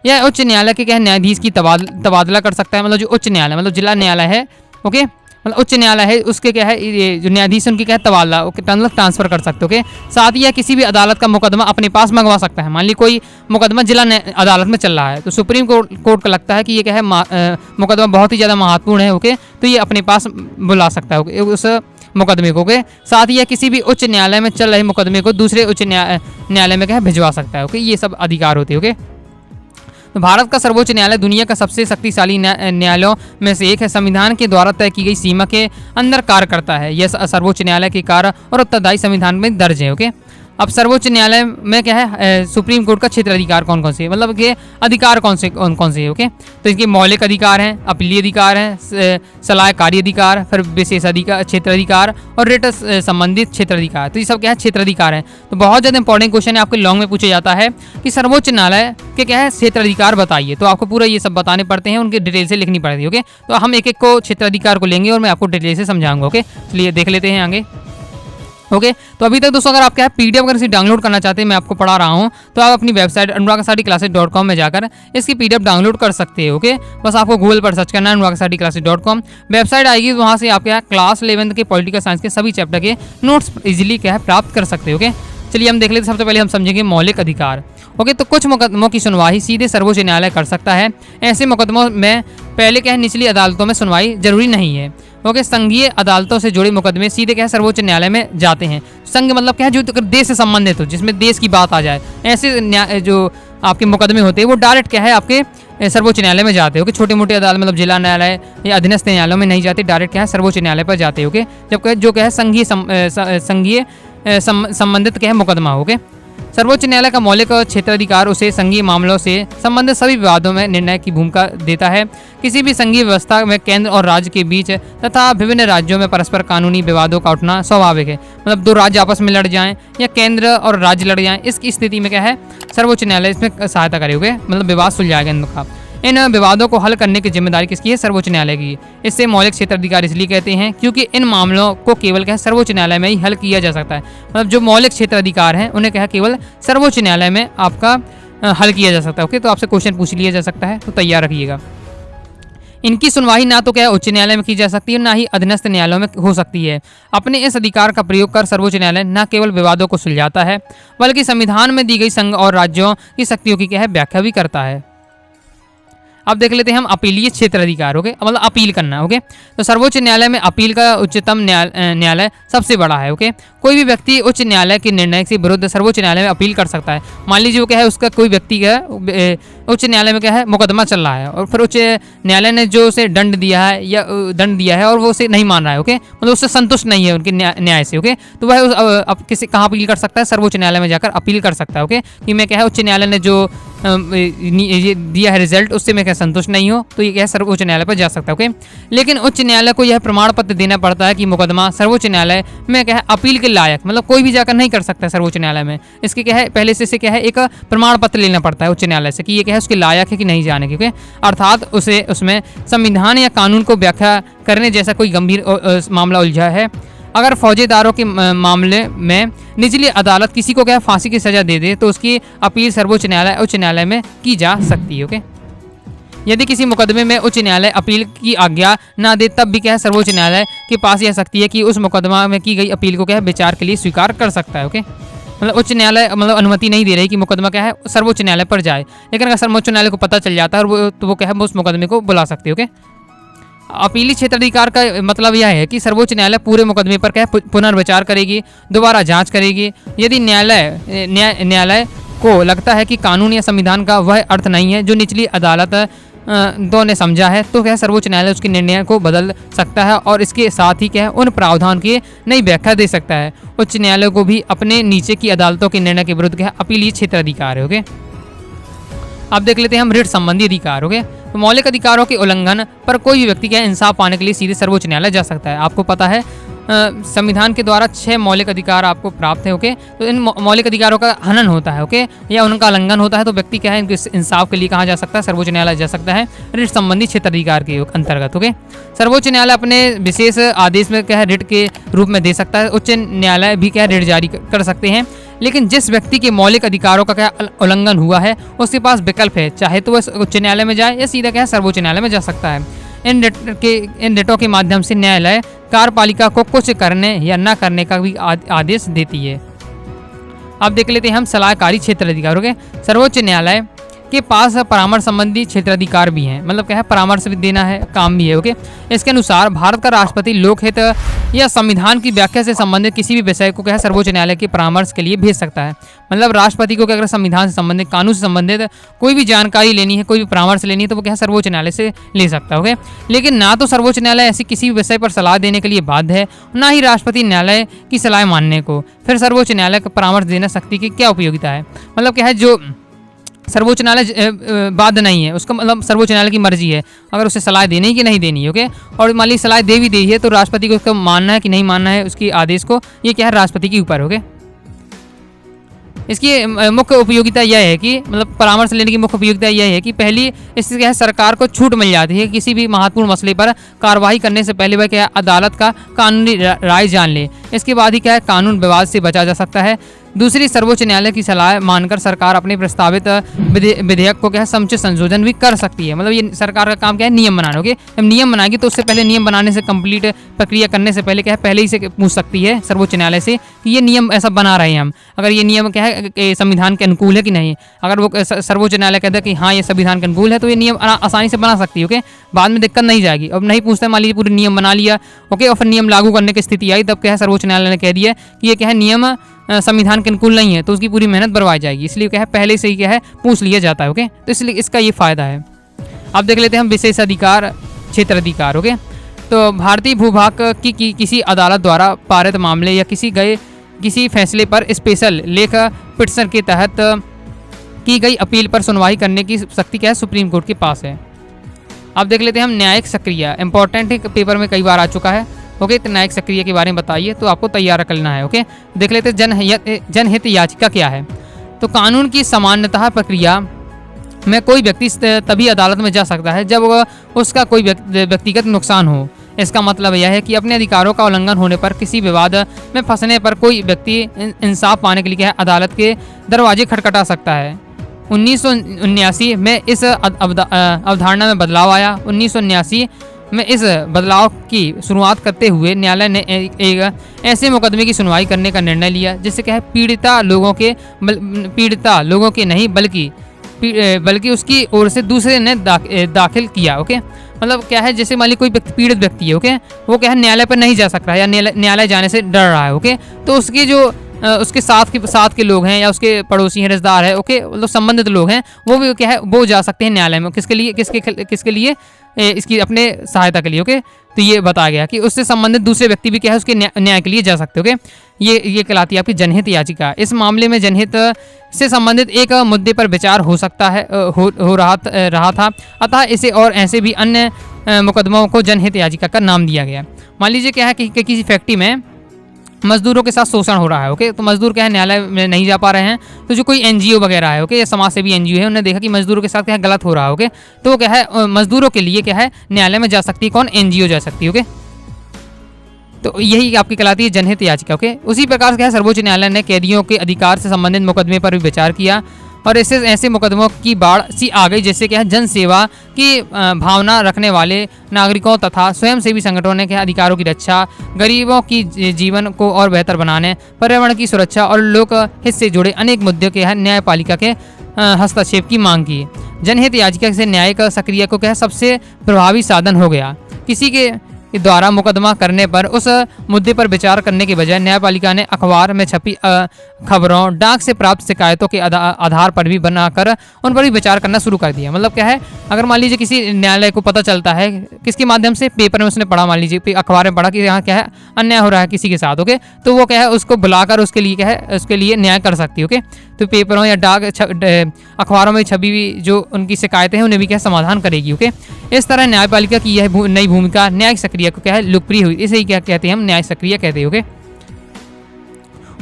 यह उच्च न्यायालय के क्या है न्यायाधीश की तबादला कर सकता है, मतलब जो उच्च न्यायालय मतलब जिला न्यायालय है। ओके, मतलब उच्च न्यायालय है उसके क्या है ये जो न्यायाधीश उनकी क्या है तबादला मतलब ट्रांसफर कर सकते हो। ओके, साथ ही यह किसी भी अदालत का मुकदमा अपने पास मंगवा सकता है। मान ली कोई मुकदमा जिला अदालत में चल रहा है तो सुप्रीम कोर्ट का लगता है कि ये क्या है मुकदमा बहुत ही ज़्यादा महत्वपूर्ण है। ओके, तो ये अपने पास बुला सकता है उस मुकदमे को। ओके, साथ ही यह किसी भी उच्च न्यायालय में चल रहे मुकदमे को दूसरे उच्च न्यायालय में क्या है भिजवा सकता है। ओके, ये सब अधिकार होते हैं। ओके, तो भारत का सर्वोच्च न्यायालय दुनिया का सबसे शक्तिशाली न्यायालयों में से एक है। संविधान के द्वारा तय की गई सीमा के अंदर कार्य करता है। यह सर्वोच्च न्यायालय के कार्य और उत्तरदायी संविधान में दर्ज है। ओके, अब सर्वोच्च न्यायालय में क्या है सुप्रीम कोर्ट का क्षेत्र अधिकार कौन कौन से, मतलब कि अधिकार कौन कौन से है। ओके, तो इनके मौलिक अधिकार हैं, अपीलीय अधिकार हैं, सलाहकारी अधिकार, फिर विशेष अधिकार, क्षेत्र अधिकार और रिट संबंधित क्षेत्र अधिकार। तो ये सब क्या है क्षेत्र अधिकार है। तो बहुत ज़्यादा इंपॉर्टेंट क्वेश्चन है, आपके लॉन्ग में पूछा जाता है कि सर्वोच्च न्यायालय के क्या है क्षेत्र अधिकार बताइए, तो आपको पूरा ये सब बताने पड़ते हैं, उनके डिटेल से लिखनी पड़ती है। ओके, तो हम एक एक को क्षेत्र अधिकार को लेंगे और मैं आपको डिटेल से समझाऊंगा। ओके, चलिए देख लेते हैं आगे। ओके, तो अभी तक दोस्तों अगर आप क्या है पीडीएफ अगर इसे डाउनलोड करना चाहते हैं, मैं आपको पढ़ा रहा हूँ, तो आप अपनी वेबसाइट anuragsaticlasses.com में जाकर इसकी पीडीएफ डाउनलोड कर सकते हैं। ओके, बस आपको गूगल पर सर्च करना है anuragsaticlasses.com, वेबसाइट आएगी, वहाँ से आप क्या क्लास 11 के पॉलिटिकल साइंस के सभी चैप्टर के नोट्स इजीली क्या है प्राप्त कर सकते हैं। ओके, चलिए हम देख लेते हैं। सबसे पहले हम समझेंगे मौलिक अधिकार। ओके, तो कुछ मुकदमों की सुनवाई सीधे सर्वोच्च न्यायालय कर सकता है। ऐसे मुकदमों में पहले क्या है निचली अदालतों में सुनवाई जरूरी नहीं है। ओके, संघीय अदालतों से जुड़े मुकदमे सीधे क्या है सर्वोच्च न्यायालय में जाते हैं। संघ मतलब क्या है जो देश से संबंधित हो, जिसमें देश की बात आ जाए, ऐसे जो आपके मुकदमे होते हैं वो डायरेक्ट क्या है आपके सर्वोच्च न्यायालय में जाते हैं। ओके, छोटे मोटे अदालत मतलब जिला न्यायालय या अधीनस्थ न्यायालयों में नहीं जाते, डायरेक्ट क्या है सर्वोच्च न्यायालय पर जाते हैं। ओके, जब जो क्या है संघीय संबंधित क्या है मुकदमा। ओके, सर्वोच्च न्यायालय का मौलिक क्षेत्राधिकार उसे संघीय मामलों से संबंधित सभी विवादों में निर्णय की भूमिका देता है। किसी भी संघीय व्यवस्था में केंद्र और राज्य के बीच तथा विभिन्न राज्यों में परस्पर कानूनी विवादों का उठना स्वाभाविक है। मतलब 2 राज्य आपस में लड़ जाएं या केंद्र और राज्य लड़ जाएं, इसकी स्थिति में क्या है सर्वोच्च न्यायालय इसमें सहायता करेगा, मतलब विवाद सुलझाएगा इनका। इन विवादों को हल करने की जिम्मेदारी किसकी है सर्वोच्च न्यायालय की। इससे मौलिक क्षेत्राधिकार इसलिए कहते हैं क्योंकि इन मामलों को केवल क्या है सर्वोच्च न्यायालय में ही हल किया जा सकता है। मतलब जो मौलिक क्षेत्राधिकार हैं उन्हें क्या है केवल सर्वोच्च न्यायालय में आपका हल किया जा सकता है। ओके, तो आपसे क्वेश्चन पूछ लिया जा सकता है, तो तैयार रखिएगा। इनकी सुनवाई ना तो क्या है उच्च न्यायालय में की जा सकती है, ना ही अधीनस्थ न्यायालयों में हो सकती है। अपने इस अधिकार का प्रयोग कर सर्वोच्च न्यायालय न केवल विवादों को सुलझाता है बल्कि संविधान में दी गई संघ और राज्यों की शक्तियों की क्या है व्याख्या भी करता है। अब देख लेते हैं हम अपीलीय क्षेत्र अधिकार। ओके, मतलब अपील करना। ओके, तो सर्वोच्च न्यायालय में अपील का उच्चतम न्यायालय सबसे बड़ा है। ओके, कोई भी व्यक्ति उच्च न्यायालय के निर्णय के विरुद्ध सर्वोच्च न्यायालय में अपील कर सकता है। मान लीजिए वो क्या है उसका कोई व्यक्ति है उच्च न्यायालय में क्या है मुकदमा चल रहा है और फिर उच्च न्यायालय ने जो उसे दंड दिया है या दंड दिया है और वो उसे नहीं मान रहा है, ओके, मतलब उससे संतुष्ट नहीं है उनके न्याय से, ओके, तो वह अब किसी कहाँ अपील कर सकता है, सर्वोच्च न्यायालय में जाकर अपील कर सकता है, ओके, कि मैं क्या है उच्च न्यायालय ने जो ये दिया है रिजल्ट उससे मैं क्या संतुष्ट नहीं हूँ, तो ये क्या है सर्वोच्च न्यायालय पर जा सकता है, ओके। लेकिन उच्च न्यायालय को यह प्रमाण पत्र देना पड़ता है कि मुकदमा सर्वोच्च न्यायालय में क्या है अपील के लायक, मतलब कोई भी जाकर नहीं कर सकता है सर्वोच्च न्यायालय में, इसके क्या है पहले से क्या है एक प्रमाण पत्र लेना पड़ता है उच्च न्यायालय से कि ये क्या है उसके लायक है कि नहीं जाने के, ओके, अर्थात उसे उसमें संविधान या कानून को व्याख्या करने जैसा कोई गंभीर मामला उलझा है। अगर फौजेदारों के मामले में निचली अदालत किसी को क्या फांसी की सजा दे दे तो उसकी अपील सर्वोच्च न्यायालय उच्च न्यायालय में की जा सकती है, ओके। यदि किसी मुकदमे में उच्च न्यायालय अपील की आज्ञा ना दे तब भी क्या है सर्वोच्च न्यायालय के पास यह शक्ति है कि उस मुकदमा में की गई अपील को क्या है विचार के लिए स्वीकार कर सकता है, ओके। मतलब उच्च न्यायालय मतलब अनुमति नहीं दे रही कि मुकदमा क्या है सर्वोच्च न्यायालय पर जाए, लेकिन अगर सर्वोच्च न्यायालय को पता चल जाता है और वो क्या है उस मुकदमे को बुला सकते हैं, ओके। अपीली क्षेत्राधिकार का मतलब यह है कि सर्वोच्च न्यायालय पूरे मुकदमे पर क्या है पुनर्विचार करेगी, दोबारा जांच करेगी। यदि न्यायालय को लगता है कि कानून या संविधान का वह अर्थ नहीं है जो निचली अदालत दो ने समझा है तो क्या सर्वोच्च न्यायालय उसके निर्णय को बदल सकता है और इसके साथ ही क्या है उन प्रावधान की नई व्याख्या दे सकता है। उच्च न्यायालय को भी अपने नीचे की अदालतों के निर्णय के विरुद्ध क्या है अपीलीय क्षेत्राधिकार है, ओके। अब देख लेते हैं हम रिट संबंधी अधिकार, ओके। तो मौलिक अधिकारों के उल्लंघन पर कोई भी व्यक्ति क्या इंसाफ पाने के लिए सीधे सर्वोच्च न्यायालय जा सकता है। आपको पता है संविधान के द्वारा 6 मौलिक अधिकार आपको प्राप्त है, ओके। तो इन मौलिक अधिकारों का हनन होता है, ओके, या उनका उल्लंघन होता है तो व्यक्ति क्या है इनके इंसाफ के लिए कहाँ जा सकता है सर्वोच्च न्यायालय जा सकता है रिट संबंधी क्षेत्राधिकार के अंतर्गत, ओके। सर्वोच्च न्यायालय अपने विशेष आदेश में क्या है रिट के रूप में दे सकता है। उच्च न्यायालय भी क्या है रिट जारी कर सकते हैं, लेकिन जिस व्यक्ति के मौलिक अधिकारों का क्या उल्लंघन हुआ है उसके पास विकल्प है, चाहे तो वह उच्च न्यायालय में जाए या सीधा क्या है सर्वोच्च न्यायालय में जा सकता है। इन रिटों के माध्यम से न्यायालय कार्यपालिका को कुछ करने या न करने का भी आदेश देती है। अब देख लेते हैं हम सलाहकारी क्षेत्राधिकारों के। सर्वोच्च न्यायालय के पास परामर्श संबंधी क्षेत्राधिकार भी हैं, मतलब क्या है परामर्श भी देना है काम भी है, ओके। इसके अनुसार भारत का राष्ट्रपति लोकहित या संविधान की व्याख्या से संबंधित किसी भी विषय को क्या है सर्वोच्च न्यायालय के परामर्श के लिए भेज सकता है। मतलब राष्ट्रपति को क्या अगर संविधान से संबंधित कानून से संबंधित कोई भी जानकारी लेनी है, कोई भी परामर्श लेनी है तो वो क्या है सर्वोच्च न्यायालय से ले सकता है, ओके। लेकिन ना तो सर्वोच्च न्यायालय ऐसी किसी भी विषय पर सलाह देने के लिए बाध्य है, ना ही राष्ट्रपति न्यायालय की सलाह मानने को। फिर सर्वोच्च न्यायालय का परामर्श देना शक्ति की क्या उपयोगिता है, मतलब क्या है जो सर्वोच्च न्यायालय बाध्य नहीं है उसका मतलब सर्वोच्च न्यायालय की मर्जी है अगर उसे सलाह देनी है कि नहीं देनी है, ओके। और मान ली सलाह दे भी दी है तो राष्ट्रपति को उसका मानना है कि नहीं मानना है उसकी आदेश को, ये क्या है राष्ट्रपति के ऊपर, ओके। इसकी मुख्य उपयोगिता यह है कि मतलब परामर्श लेने की मुख्य उपयोगिता यह है कि पहली इससे क्या है सरकार को छूट मिल जाती है किसी भी महत्वपूर्ण मसले पर कार्रवाई करने से पहले वह क्या है अदालत का कानूनी राय जान ले। इसके बाद ही क्या है कानून विवाद से बचा जा सकता है। दूसरी, सर्वोच्च न्यायालय की सलाह मानकर सरकार अपने प्रस्तावित विधेयक को क्या है समुचित संशोधन भी कर सकती है। मतलब ये सरकार का काम क्या है नियम बनाना, ओके। जब नियम बनाएगी तो उससे पहले नियम बनाने से कंप्लीट प्रक्रिया करने से पहले क्या है पहले ही से पूछ सकती है सर्वोच्च न्यायालय से कि ये नियम ऐसा बना रहे हैं हम, अगर ये नियम क्या है संविधान के अनुकूल है कि नहीं। अगर वो सर्वोच्च न्यायालय कहता है कि हाँ ये संविधान के अनुकूल है तो ये नियम आसानी से बना सकती है, ओके। बाद में दिक्कत नहीं जाएगी। अब नहीं पूछते मान लीजिए पूरे नियम बना लिया, ओके, और फिर नियम लागू करने की स्थिति आई तब क्या है सर्वोच्च न्यायालय ने कह दिया कि ये क्या है नियम संविधान के अनुकूल नहीं है तो उसकी पूरी मेहनत बर्बाद जाएगी, इसलिए क्या है पहले से ही क्या है पूछ लिया जाता है, ओके। तो इसलिए इसका ये फायदा है। अब देख लेते हैं हम विशेषाधिकार क्षेत्राधिकार, ओके। तो भारतीय भूभाग की किसी अदालत द्वारा पारित मामले या किसी फैसले पर स्पेशल लेख पिटिशन के तहत की गई अपील पर सुनवाई करने की शक्ति क्या है सुप्रीम कोर्ट के पास है। अब देख लेते हैं हम न्यायिक सक्रिय, इंपॉर्टेंट पेपर में कई बार आ चुका है, ओके। तो न्यायिक सक्रिय के बारे में बताइए तो आपको तैयार करना है, ओके। देख लेते हैं जनहित याचिका क्या है। तो कानून की सामान्यतः प्रक्रिया में कोई व्यक्ति तभी अदालत में जा सकता है जब उसका कोई व्यक्तिगत नुकसान हो। इसका मतलब यह है कि अपने अधिकारों का उल्लंघन होने पर किसी विवाद में फंसने पर कोई व्यक्ति इंसाफ पाने के लिए क्या अदालत के दरवाजे खटखटा सकता है। 1979 में इस अवधारणा में बदलाव आया। 1979 में इस बदलाव की शुरुआत करते हुए न्यायालय ने एक ऐसे मुकदमे की सुनवाई करने का निर्णय लिया जिससे क्या है पीड़िता लोगों के नहीं बल्कि उसकी ओर से दूसरे ने दाखिल किया, ओके। मतलब क्या है जैसे मान ली कोई पीड़ित व्यक्ति है, ओके, वो क्या है न्यायालय पर नहीं जा सकता है या न्यायालय जाने से डर रहा है, ओके। तो उसकी जो उसके साथ के लोग हैं या उसके पड़ोसी हैं, रिश्तेदार है, ओके, मतलब संबंधित लोग हैं, वो भी क्या है वो जा सकते हैं न्यायालय में। किसके लिए इसकी अपने सहायता के लिए, ओके। तो ये बताया गया कि उससे संबंधित दूसरे व्यक्ति भी क्या है उसके न्याय के लिए जा सकते, ओके। ये कहलाती है आपकी जनहित याचिका। इस मामले में जनहित से संबंधित एक मुद्दे पर विचार हो सकता है हो रहा था, अतः इसे और ऐसे भी अन्य मुकदमों को जनहित याचिका का नाम दिया गया। मान लीजिए क्या है कि किसी फैक्ट्री में मजदूरों के साथ शोषण हो रहा है, ओके, तो मजदूर क्या है न्यायालय में नहीं जा पा रहे हैं, तो जो कोई एनजीओ वगैरह है, ओके, या समाज सेवी एनजीओ है, उन्होंने देखा कि मजदूरों के साथ क्या है गलत हो रहा है, ओके, तो वो क्या है मजदूरों के लिए क्या है न्यायालय में जा सकती है, कौन, एनजीओ जा सकती है, ओके। तो यही आपकी कहलाती है जनहित याचिका, ओके। उसी प्रकार से क्या है सर्वोच्च न्यायालय ने कैदियों के अधिकार से संबंधित मुकदमे पर भी विचार किया और ऐसे मुकदमों की बाढ़ सी आ गई जैसे क्या है जन सेवा की भावना रखने वाले नागरिकों तथा स्वयंसेवी संगठनों ने क्या अधिकारों की रक्षा, गरीबों की जीवन को और बेहतर बनाने, पर्यावरण की सुरक्षा और लोक हित से जुड़े अनेक मुद्दों के न्यायपालिका के हस्तक्षेप की मांग की। जनहित याचिका से न्यायिक सक्रिय को क्या सबसे प्रभावी साधन हो गया। किसी के द्वारा मुकदमा करने पर उस मुद्दे पर विचार करने के बजाय न्यायपालिका ने अखबार में छपी खबरों, डाक से प्राप्त शिकायतों के आधार पर भी बनाकर उन पर भी विचार करना शुरू कर दिया। मतलब क्या है अगर मान लीजिए किसी न्यायालय को पता चलता है किसके माध्यम से, पेपर में उसने पढ़ा, मान लीजिए अखबार में पढ़ा कि यहाँ क्या है अन्याय हो रहा है किसी के साथ, ओके, तो वो क्या है उसको बुलाकर उसके लिए क्या है उसके लिए न्याय कर सकती है, ओके। तो पेपरों या अखबारों में छपी हुई जो उनकी शिकायतें हैं उन्हें भी क्या समाधान करेगी, ओके। इस तरह न्यायपालिका की यह नई भूमिका न्यायिक सक्रिय को क्या है लोकप्रिय हुई। इसे ही क्या कहते हैं हम, न्यायिक सक्रिय कहते हैं, ओके।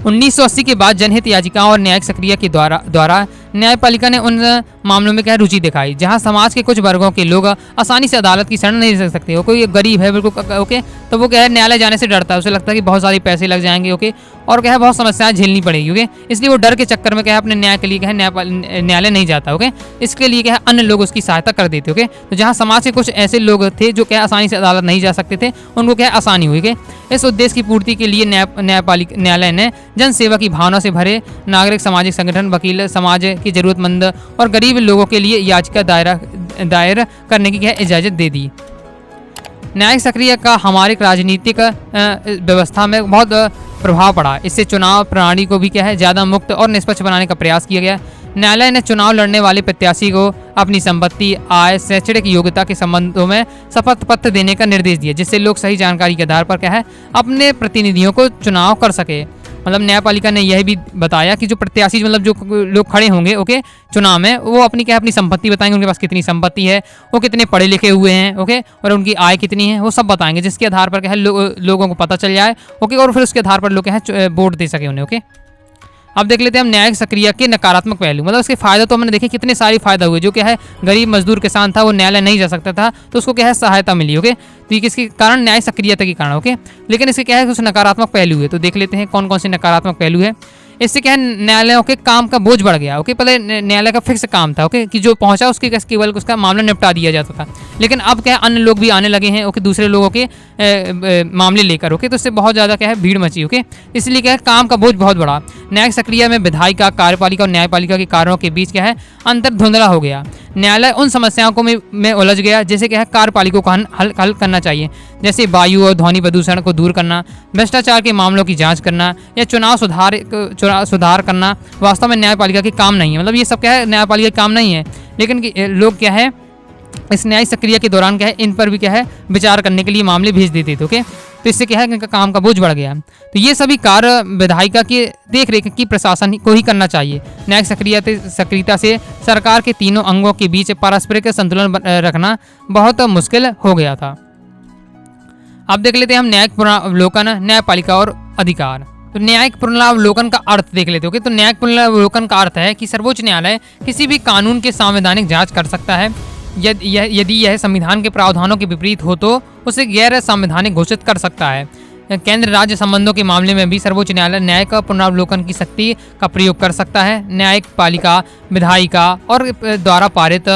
1980 के बाद जनहित याचिकाओं और न्यायिक सक्रिय के द्वारा न्यायपालिका ने उन मामलों में क्या रुचि दिखाई जहां समाज के कुछ वर्गों के लोग आसानी से अदालत की शरण नहीं ले सकते हो। कोई गरीब है बिल्कुल, ओके, तो वो क्या है न्यायालय जाने से डरता है, उसे लगता है कि बहुत सारे पैसे लग जाएंगे, ओके, और क्या है बहुत समस्याएं झेलनी पड़ेगी, ओके, इसलिए वो डर के चक्कर में क्या है अपने न्याय के लिए क्या है न्यायालय नहीं जाता, ओके। इसके लिए क्या है अन्य लोग उसकी सहायता कर देते, ओके। तो जहाँ समाज के कुछ ऐसे लोग थे जो क्या आसानी से अदालत नहीं जा सकते थे, उनको क्या आसानी हुई, ओके। इस उद्देश्य की पूर्ति के लिए न्यायालय ने जन सेवा की भावना से भरे नागरिक, सामाजिक संगठन, वकील, समाज की जरूरतमंद और गरीब लोगों के लिए याचिका दायर करने की क्या इजाजत दे दी। न्यायिक सक्रिय का हमारे राजनीतिक व्यवस्था में बहुत प्रभाव पड़ा। इससे चुनाव प्रणाली को भी क्या है ज़्यादा मुक्त और निष्पक्ष बनाने का प्रयास किया गया। न्यायालय ने चुनाव लड़ने वाले प्रत्याशी को अपनी संपत्ति, आय, शैक्षणिक योग्यता के संबंधों में शपथ पत्र देने का निर्देश दिया, जिससे लोग सही जानकारी के आधार पर क्या है अपने प्रतिनिधियों को चुनाव कर सके। मतलब न्यायपालिका ने यह भी बताया कि जो प्रत्याशी मतलब जो लोग खड़े होंगे, ओके, चुनाव में, वो अपनी क्या अपनी संपत्ति बताएंगे, उनके पास कितनी संपत्ति है, वो कितने पढ़े लिखे हुए हैं, ओके, और उनकी आय कितनी है, वो सब बताएंगे, जिसके आधार पर क्या है लोगों को पता चल जाए, ओके, और फिर उसके आधार पर लोग क्या है वोट दे सके उन्हें, ओके। अब देख लेते हैं हम न्यायिक सक्रिय के नकारात्मक पहलू। मतलब उसके फायदे तो हमने देखे कितने सारे फायदा हुए। जो क्या है गरीब मजदूर किसान था वो न्यायालय नहीं जा सकता था, तो उसको क्या है सहायता मिली, ओके। तो ये किसके कारण, न्यायिक सक्रियता के कारण, ओके। लेकिन इसके क्या है कुछ नकारात्मक पहलू हुए, तो देख लेते हैं कौन कौन से नकारात्मक पहलू है। इससे क्या है न्यायालयों के काम का बोझ बढ़ गया, ओके। पहले न्यायालय का फिक्स काम था, ओके, कि जो पहुंचा उसके केवल उसका मामला निपटा दिया जाता था। लेकिन अब क्या है अन्य लोग भी आने लगे हैं, ओके, दूसरे लोगों के मामले लेकर, ओके, तो इससे बहुत ज़्यादा क्या है भीड़ मची, ओके। इसलिए क्या है काम का बोझ बहुत बढ़ा। न्यायिक सक्रिय में विधायिका, कार्यपालिका और न्यायपालिका के कार्यों के बीच क्या है अंतर धुंधला हो गया। न्यायालय उन समस्याओं को में उलझ गया जैसे क्या है कार्यपालिका को हल करना चाहिए, जैसे वायु और ध्वनि प्रदूषण को दूर करना, भ्रष्टाचार के मामलों की जांच करना या चुनाव सुधार करना वास्तव में न्यायपालिका के काम नहीं है। मतलब ये सब क्या है न्यायपालिका के काम नहीं है, लेकिन लोग क्या है इस न्यायिक सक्रिय के दौरान क्या है इन पर भी क्या है विचार करने के लिए मामले भेज देते थे, ओके। तो इससे क्या है इनका काम का बोझ बढ़ गया। तो ये सभी कार्य विधायिका की देख रेख की प्रशासन को ही करना चाहिए। न्यायिक सक्रियता से सरकार के तीनों अंगों के बीच पारस्परिक संतुलन रखना बहुत मुश्किल हो गया था। अब देख लेते हैं हम न्यायिक पुनरावलोकन, न्यायपालिका और अधिकार। तो न्यायिक पुनरावलोकन का अर्थ देख लेते हो। तो न्यायिक पुनरावलोकन का अर्थ है कि सर्वोच्च न्यायालय किसी भी कानून के संवैधानिक जांच कर सकता है। यदि यह संविधान के प्रावधानों के विपरीत हो तो उसे गैर संवैधानिक घोषित कर सकता है। केंद्र राज्य संबंधों के मामले में भी सर्वोच्च न्यायालय न्यायिक पुनरावलोकन की शक्ति का प्रयोग कर सकता है। न्यायिक पालिका विधायिका और द्वारा पारित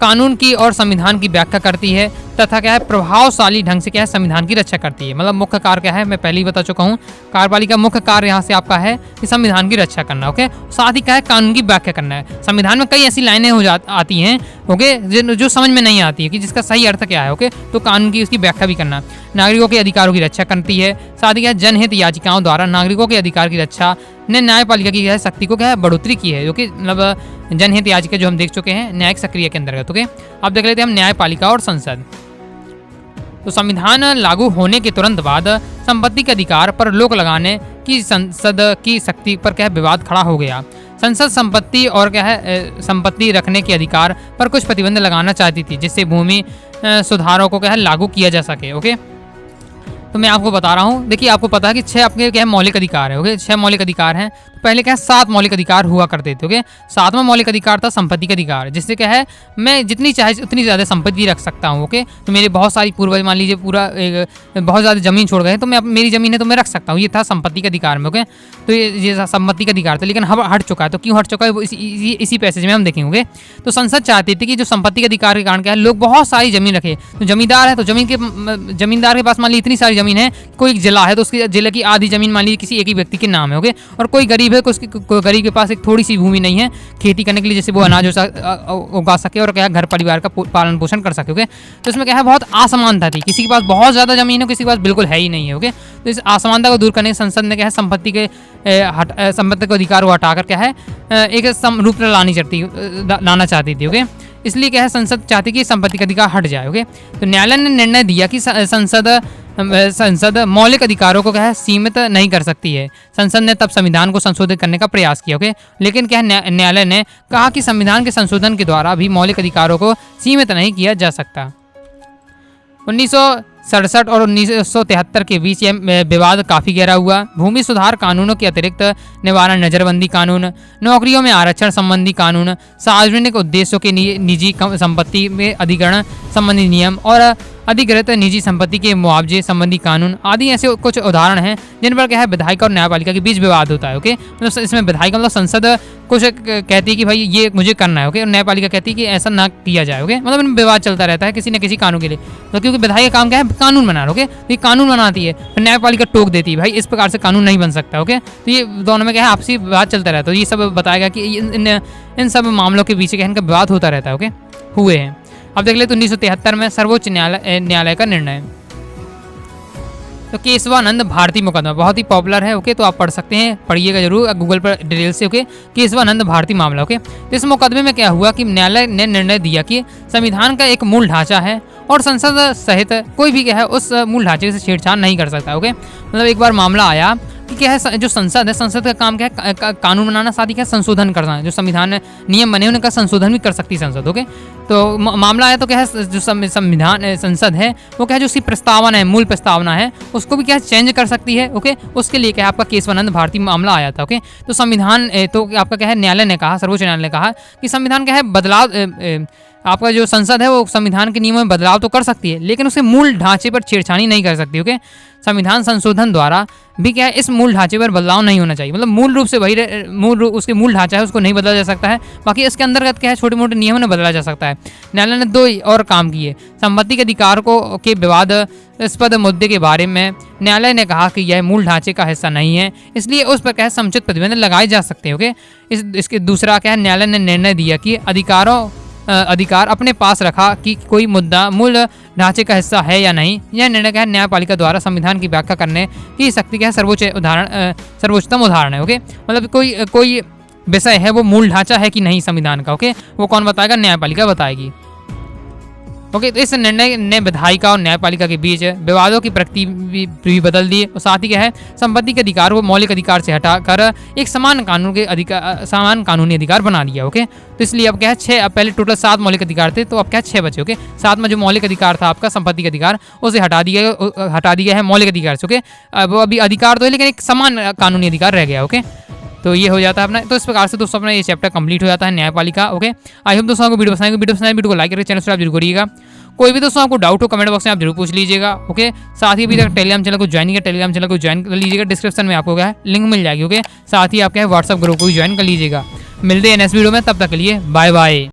कानून की और संविधान की व्याख्या करती है तथा क्या है प्रभावशाली ढंग से क्या है संविधान की रक्षा करती है। मतलब मुख्य कार्य क्या है मैं पहले ही बता चुका हूँ। कार्यपालिका मुख्य कार्य यहाँ से आपका है कि संविधान की रक्षा करना, ओके। साथ ही क्या है कानून की व्याख्या करना है। संविधान में कई ऐसी लाइनें आती हैं, ओके, जो समझ में नहीं आती है कि जिसका सही अर्थ क्या है, ओके। तो कानून की उसकी व्याख्या भी करना। नागरिकों के अधिकारों की रक्षा करती है। साथ ही क्या जनहित याचिकाओं द्वारा नागरिकों के अधिकार की रक्षा ने न्यायपालिका की शक्ति को क्या है बढ़ोतरी की है, जो कि मतलब जनहित याचिका जो हम देख चुके हैं न्यायिक सक्रिय के अंतर्गत। ओके, अब देख लेते हैं हम न्यायपालिका और संसद। तो संविधान लागू होने के तुरंत बाद संपत्ति के अधिकार पर रोक लगाने की संसद की शक्ति पर क्या है विवाद खड़ा हो गया। संसद संपत्ति और क्या है संपत्ति रखने के अधिकार पर कुछ प्रतिबंध लगाना चाहती थी, जिससे भूमि सुधारों को क्या है लागू किया जा सके। ओके, तो मैं आपको बता रहा हूँ, देखिए आपको पता है कि 6 आपके क्या है मौलिक अधिकार है। ओके, 6 मौलिक अधिकार हैं। तो पहले क्या है 7 मौलिक अधिकार हुआ करते थे। ओके, 7वां मौलिक अधिकार था संपत्ति का अधिकार, जिससे क्या है मैं जितनी चाहे उतनी ज़्यादा संपत्ति रख सकता हूँ। ओके, तो मेरे बहुत सारी पूर्वज मान लीजिए पूरा बहुत ज़्यादा जमीन छोड़ गए, तो मैं मेरी ज़मीन है तो मैं रख सकता हूँ। ये था संपत्ति के अधिकार में। ओके, तो ये संपत्ति का अधिकार था, लेकिन अब हट चुका है। तो क्यों हट चुका है वो इसी पैसेज में हम देखेंगे। तो संसद चाहती थी कि जो संपत्ति के अधिकार के कारण क्या है लोग बहुत सारी जमीन रखे। तो जमींदार है तो जमींदार के पास मान लीजिए इतनी सारी जमीन है, कोई जिला है तो उसकी जिले की आधी जमीन मान लीजिए किसी एक ही व्यक्ति के नाम है। ओके, और कोई गरीब है कोई गरीब के पास एक थोड़ी सी भूमि नहीं है खेती करने के लिए, जैसे वो अनाज उगा सके और क्या घर परिवार का पालन पोषण कर सके। ओके, तो इसमें क्या है बहुत असमानता थी, किसी के पास बहुत ज़्यादा जमीन है, किसी के पास बिल्कुल है ही नहीं है। ओके, तो इस असमानता को दूर करने संसद ने क्या है संपत्ति के अधिकार को हटाकर क्या है एक समरूपता लाना चाहती थी। ओके, इसलिए क्या है संसद चाहती कि संपत्ति का अधिकार हट जाए। ओके, तो न्यायालय ने निर्णय दिया कि संसद मौलिक अधिकारों को क्या है सीमित नहीं कर सकती है। संसद ने तब संविधान को संशोधित करने का प्रयास किया। ओके, लेकिन क्या न्यायालय ने कहा कि संविधान के संशोधन के द्वारा भी मौलिक अधिकारों को सीमित नहीं किया जा सकता। 1967 और 1973 के बीच यह विवाद काफ़ी गहरा हुआ। भूमि सुधार कानूनों के अतिरिक्त निवारण नजरबंदी कानून, नौकरियों में आरक्षण संबंधी कानून, सार्वजनिक उद्देश्यों के निजी संपत्ति में अधिग्रहण संबंधी नियम और अधिकृत निजी संपत्ति के मुआवजे संबंधी कानून आदि ऐसे कुछ उदाहरण हैं जिन पर क्या है विधायिका और न्यायपालिका के बीच विवाद होता है। ओके, मतलब इसमें विधायिका मतलब संसद कुछ कहती है कि भाई ये मुझे करना है। ओके, और न्यायपालिका कहती है कि ऐसा ना किया जाए। ओके, मतलब इनमें विवाद चलता रहता है किसी न किसी कानून के लिए। तो क्योंकि विधायिका का काम क्या है कानून बनाना। ओके, तो ये कानून बनाती है, फिर न्यायपालिका टोक देती है भाई इस प्रकार से कानून नहीं बन सकता। ओके, तो ये दोनों में क्या है आपसी विवाद चलता रहता है। तो ये सब बताएगा कि इन सब मामलों के पीछे क्या इनका विवाद होता रहता है। ओके, हुए हैं। अब देख ले तो 1973 में सर्वोच्च न्यायालय का निर्णय। तो केशवानंद भारती मुकदमा बहुत ही पॉपुलर है। ओके, तो आप पढ़ सकते हैं, पढ़िएगा जरूर गूगल पर डिटेल से। ओके, केशवानंद भारती मामला। ओके, तो इस मुकदमे में क्या हुआ कि न्यायालय ने निर्णय दिया कि संविधान का एक मूल ढांचा है और संसद सहित कोई भी क्या है उस मूल ढांचे से छेड़छाड़ नहीं कर सकता। ओके, मतलब एक बार मामला आया कि क्या है जो संसद है, संसद का काम क्या है कानून बनाना, साथ ही क्या संशोधन करना, जो संविधान नियम बने उनका संशोधन भी कर सकती है संसद। ओके, तो मामला आया तो क्या है जो संविधान संसद है वो क्या है जो उसकी प्रस्तावना है मूल प्रस्तावना है उसको भी क्या है चेंज कर सकती है। ओके, उसके लिए क्या है आपका केशवानंद भारती मामला आया था। ओके, तो संविधान तो आपका क्या है न्यायालय ने कहा, सर्वोच्च न्यायालय ने कहा कि संविधान क्या है बदलाव आपका जो संसद है वो संविधान के नियमों में बदलाव तो कर सकती है लेकिन उसके मूल ढांचे पर छेड़छाड़ी नहीं कर सकती। ओके, संविधान संशोधन द्वारा भी क्या है इस मूल ढांचे पर बदलाव नहीं होना चाहिए, मतलब मूल रूप से वही उसके मूल ढांचा है उसको नहीं बदला जा सकता है, बाकी इसके अंतर्गत क्या है छोटे मोटे नियमों में बदला जा सकता है। न्यायालय ने 2 और काम किए। संपत्ति के अधिकार के विवादास्पद मुद्दे के बारे में न्यायालय ने कहा कि यह मूल ढांचे का हिस्सा नहीं है, इसलिए उस पर क्या है समुचित प्रतिबंध लगाए जा सकते हैं। ओके, इसके दूसरा क्या है न्यायालय ने निर्णय दिया कि अधिकार अपने पास रखा कि कोई मुद्दा मूल ढांचे का हिस्सा है या नहीं। यह निर्णय क्या है न्यायपालिका द्वारा संविधान की व्याख्या करने की शक्ति क्या है सर्वोच्चतम उदाहरण है। ओके, मतलब कोई विषय है वो मूल ढांचा है कि नहीं संविधान का। ओके, वो कौन बताएगा? न्यायपालिका बताएगी। ओके, तो इस निर्णय ने विधायिका और न्यायपालिका के बीच विवादों की प्रकृति भी बदल दी और साथ ही क्या है संपत्ति के अधिकार को मौलिक अधिकार से हटाकर एक समान कानूनी अधिकार बना दिया। ओके, तो इसलिए अब क्या है 6, अब पहले टोटल 7 मौलिक अधिकार थे तो अब क्या है 6 बचे। ओके, 7 में जो मौलिक अधिकार था आपका संपत्ति का अधिकार उसे हटा दिया है मौलिक अधिकार से। ओके, अब अभी अधिकार तो है लेकिन एक समान कानूनी अधिकार रह गया। ओके, तो ये हो जाता है अपना। तो इस प्रकार से दोस्तों अपना ये चैप्टर कंप्लीट हो जाता है न्यायपालिका। ओके, आई होप दोस्तों आपको वीडियो पसंद आएगी। वीडियो को लाइक करके चैनल सब्सक्राइब जरूर करिएगा। कोई भी दोस्तों आपको डाउट हो कमेंट बॉक्स में आप जरूर पूछ लीजिएगा। ओके, साथ ही अभी तक टेलीग्राम चैनल को ज्वाइन किया, टेलीग्राम चैनल को ज्वाइन कर लीजिएगा, डिस्क्रिप्शन में आपको क्या है लिंक मिल जाएगी। ओके, साथ ही आप क्या है व्हाट्सएप ग्रुप को भी ज्वाइन कर लीजिएगा। मिलते हैं नेक्स्ट वीडियो में, तब तक के लिए बाय बाय।